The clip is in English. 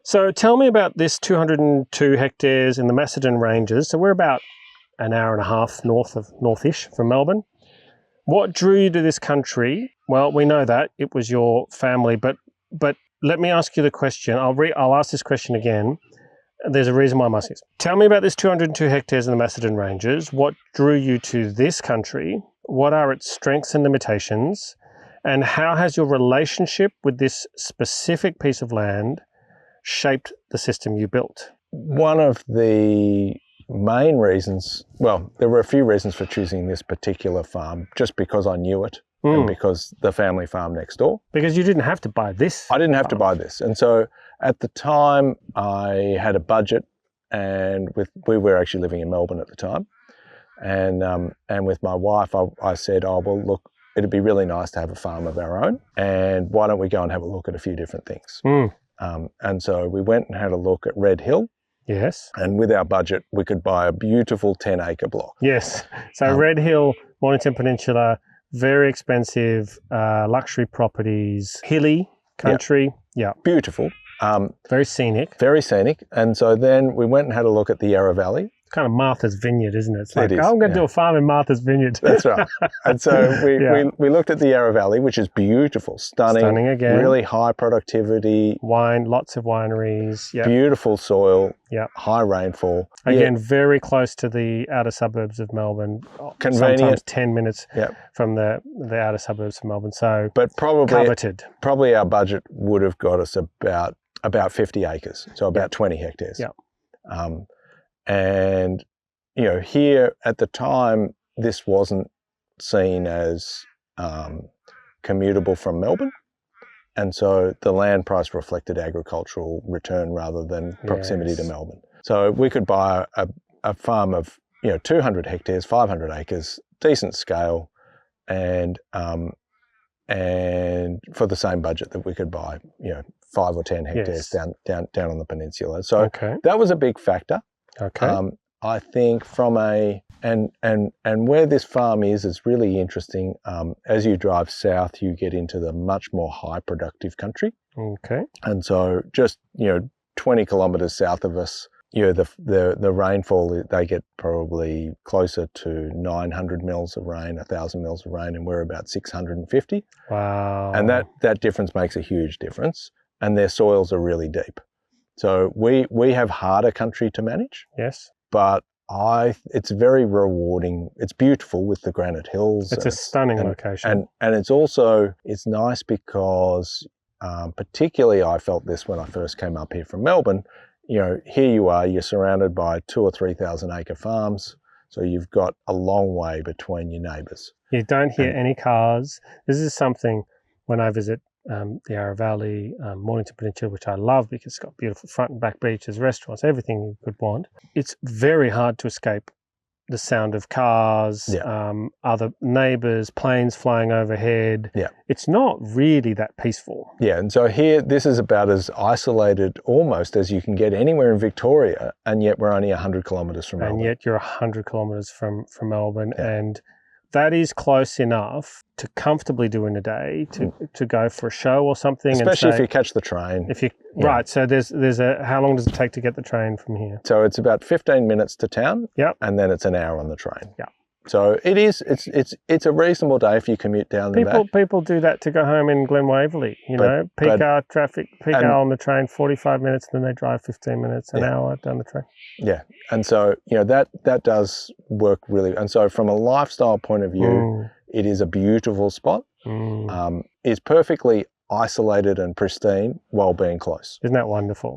So tell me about this 202 hectares in the Macedon Ranges. So we're about an hour and a half northish from Melbourne. What drew you to this country? Well, we know that it was your family, but let me ask you the question. I'll ask this question again. There's a reason why I'm asking this. Tell me about this 202 hectares in the Macedon Ranges. What drew you to this country? What are its strengths and limitations? And how has your relationship with this specific piece of land shaped the system you built? One of the main reasons, well, there were a few reasons for choosing this particular farm, just because I knew it and because the family farm next door. Because you didn't have to buy this. I didn't have to buy this. And so at the time I had a budget, and we were actually living in Melbourne at the time. And with my wife, I said, oh, well, look, it'd be really nice to have a farm of our own. And why don't we go and have a look at a few different things? And so we went and had a look at Red Hill. Yes. And with our budget, we could buy a beautiful 10-acre block. Yes. So Red Hill, Mornington Peninsula, very expensive, luxury properties, hilly country. Yeah. Beautiful. Very scenic. Very scenic. And so then we went and had a look at the Yarra Valley. It's kind of Martha's Vineyard, isn't it? It's like, it is, I'm going to do a farm in Martha's Vineyard. That's right. And so we looked at the Yarra Valley, which is beautiful, stunning again, really high productivity. Wine, lots of wineries. Yep. Beautiful soil. Yep. High rainfall. Again, very close to the outer suburbs of Melbourne. Convenient. Sometimes 10 minutes from the outer suburbs of Melbourne. So but probably coveted. Probably our budget would have got us about 50 acres, so about 20 hectares. Yeah. And, you know, here at the time, this wasn't seen as commutable from Melbourne. And so the land price reflected agricultural return rather than proximity to Melbourne. So we could buy a farm of, 200 hectares, 500 acres, decent scale, and for the same budget that we could buy, 5 or 10 hectares down on the peninsula. So that was a big factor. Okay. I think from and where this farm is really interesting. As you drive south, you get into the much more high productive country. Okay. And so just, 20 kilometres south of us, the rainfall, they get probably closer to 900 mils of rain, 1,000 mils of rain, and we're about 650. Wow. And that difference makes a huge difference. And their soils are really deep. So we have harder country to manage. Yes. But it's very rewarding. It's beautiful with the granite hills. It's a stunning location. And it's nice because particularly I felt this when I first came up here from Melbourne. Here you are, you're surrounded by 2,000 or 3,000 acre farms. So you've got a long way between your neighbours. You don't hear any cars. This is something when I visit the Yarra Valley, Mornington Peninsula, which I love because it's got beautiful front and back beaches, restaurants, everything you could want. It's very hard to escape the sound of cars, other neighbours, planes flying overhead. Yeah. It's not really that peaceful. Yeah, and so here, this is about as isolated almost as you can get anywhere in Victoria, and yet we're only 100 kilometres from Melbourne. And yet you're 100 kilometres from Melbourne, and that is close enough to comfortably do in a day to go for a show or something. Especially if you catch the train. Right. So there's how long does it take to get the train from here? So it's about 15 minutes to town. Yep. And then it's an hour on the train. Yeah. So it's a reasonable day if you commute down the back. People do that to go home in Glen Waverley, peak hour traffic, peak hour on the train, 45 minutes, then they drive 15 minutes, an hour down the train. Yeah. And so, that does work really. And so from a lifestyle point of view, it is a beautiful spot. It's perfectly isolated and pristine while being close. Isn't that wonderful?